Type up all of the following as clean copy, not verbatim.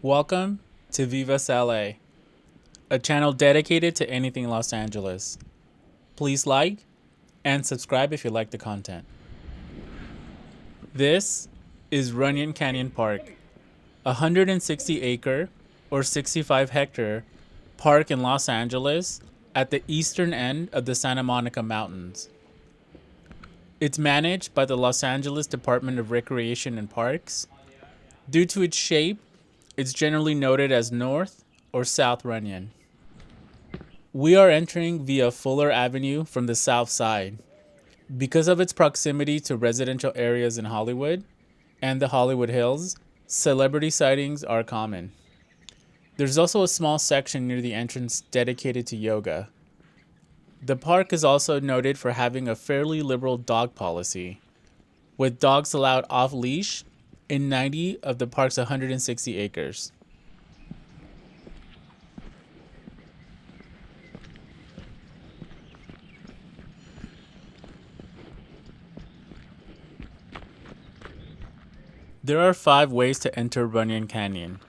Welcome to Vivas LA, a channel dedicated to anything Los Angeles. Please like and subscribe if you like the content. This is Runyon Canyon Park, a 160-acre or 65-hectare park in Los Angeles at the eastern end of the Santa Monica Mountains. It's managed by the Los Angeles Department of Recreation and Parks. Due to its shape, it's generally noted as North or South Runyon. We are entering via Fuller Avenue from the south side. Because of its proximity to residential areas in Hollywood and the Hollywood Hills, celebrity sightings are common. There's also a small section near the entrance dedicated to yoga. The park is also noted for having a fairly liberal dog policy, with dogs allowed off-leash in 90 of the park's 160 acres. There are 5 ways to enter Runyon Canyon.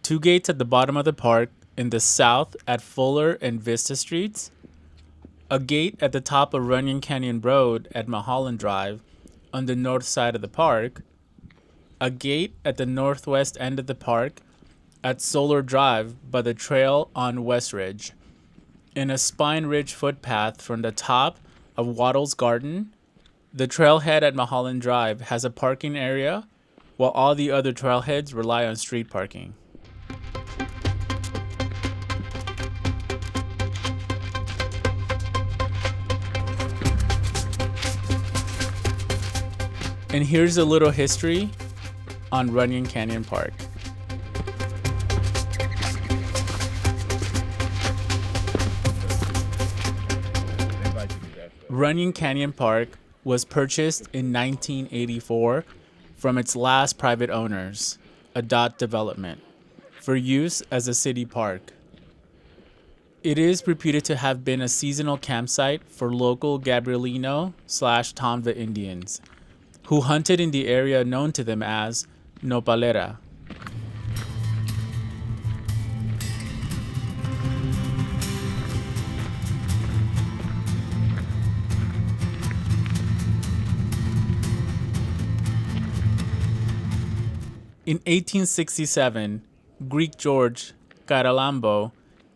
2 gates at the bottom of the park in the south at Fuller and Vista Streets, a gate at the top of Runyon Canyon Road at Mulholland Drive on the north side of the park, a gate at the northwest end of the park at Solar Drive by the trail on West Ridge, and a spine ridge footpath from the top of Waddell's Garden. The trailhead at Mulholland Drive has a parking area, while all the other trailheads rely on street parking. And here's a little history on Runyon Canyon Park. Runyon Canyon Park was purchased in 1984 from its last private owners, a Dot Development, for use as a city park. It is reputed to have been a seasonal campsite for local Gabrielino/Tomva Indians, who hunted in the area known to them as Nopalera. In 1867, Greek George Karalambo,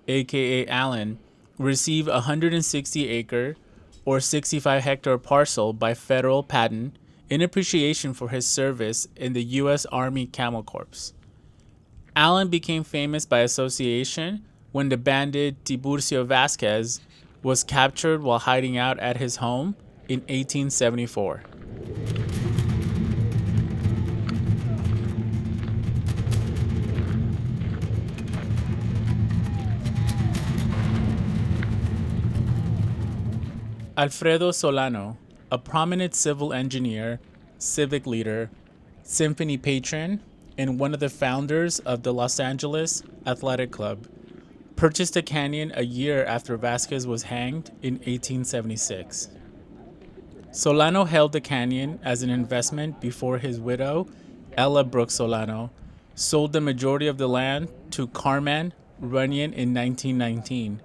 aka Allen, received a 160-acre or 65-hectare parcel by federal patent in appreciation for his service in the U.S. Army Camel Corps. Allen became famous by association when the bandit Tiburcio Vasquez was captured while hiding out at his home in 1874. Alfredo Solano, a prominent civil engineer, civic leader, symphony patron, and one of the founders of the Los Angeles Athletic Club, purchased the canyon a year after Vasquez was hanged in 1876. Solano held the canyon as an investment before his widow, Ella Brooks Solano, sold the majority of the land to Carman Runyon in 1919,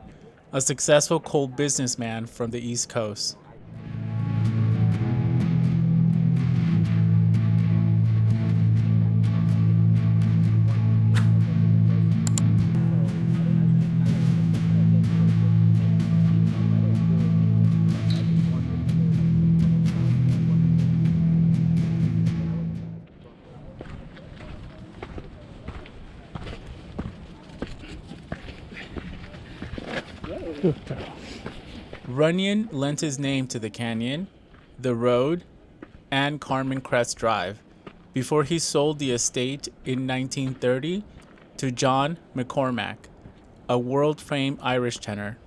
a successful coal businessman from the East Coast. Runyon lent his name to the canyon, the road, and Carmen Crest Drive before he sold the estate in 1930 to John McCormack, a world-famed Irish tenor.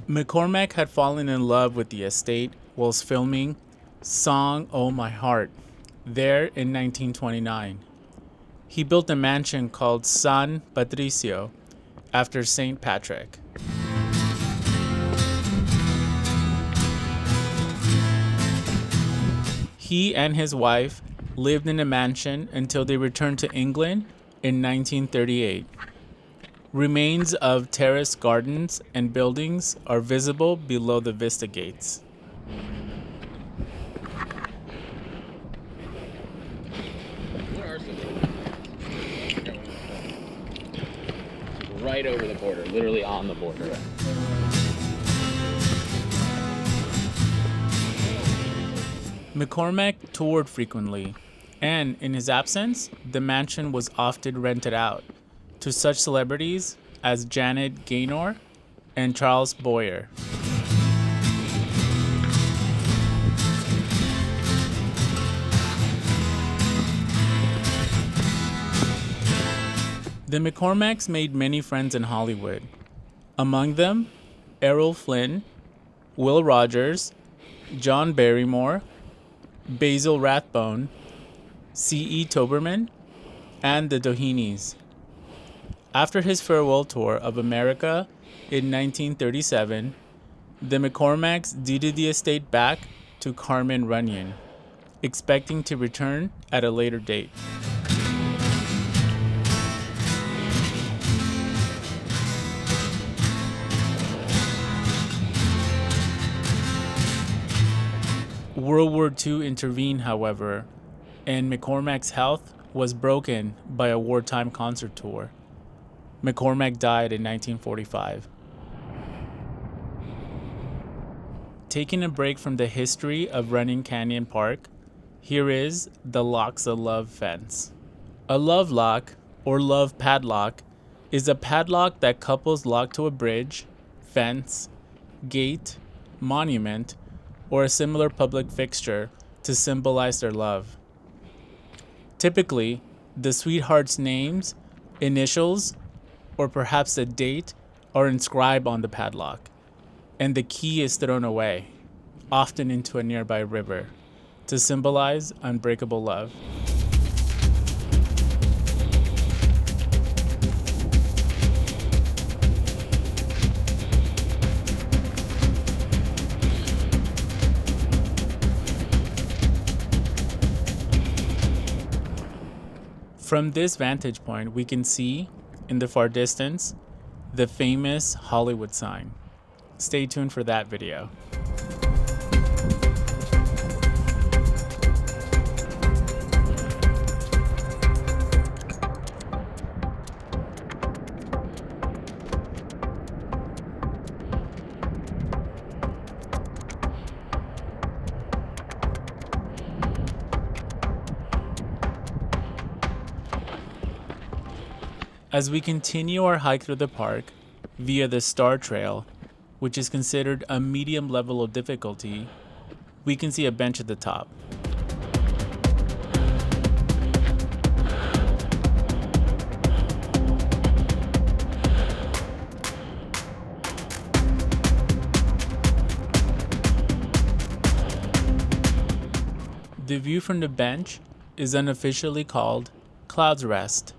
McCormack had fallen in love with the estate whilst filming Song O' My Heart there in 1929. He built a mansion called San Patricio after St. Patrick. He and his wife lived in a mansion until they returned to England in 1938. Remains of terraced gardens and buildings are visible below the vista gates. Right over the border, literally on the border. McCormack toured frequently, and in his absence, the mansion was often rented out to such celebrities as Janet Gaynor and Charles Boyer. The McCormacks made many friends in Hollywood. Among them, Errol Flynn, Will Rogers, John Barrymore, Basil Rathbone, C.E. Toberman, and the Dohenyes. After his farewell tour of America in 1937, the McCormacks deeded the estate back to Carmen Runyon, expecting to return at a later date. World War II intervened, however, and McCormack's health was broken by a wartime concert tour. McCormack died in 1945. Taking a break from the history of Runyon Canyon Park, here is the Locks of Love fence. A love lock, or love padlock, is a padlock that couples lock to a bridge, fence, gate, monument, or a similar public fixture to symbolize their love. Typically, the sweetheart's names, initials, or perhaps a date are inscribed on the padlock, and the key is thrown away, often into a nearby river, to symbolize unbreakable love. From this vantage point, we can see, in the far distance, the famous Hollywood sign. Stay tuned for that video. As we continue our hike through the park via the Star Trail, which is considered a medium level of difficulty, we can see a bench at the top. The view from the bench is unofficially called Cloud's Rest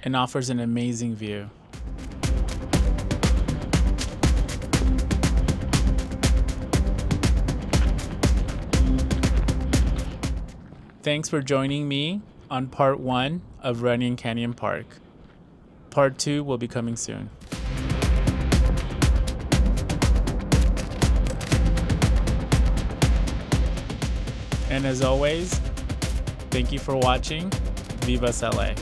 and offers an amazing view. Thanks for joining me on part 1 of Runyon Canyon Park. Part 2 will be coming soon. And as always, thank you for watching. Vivas LA.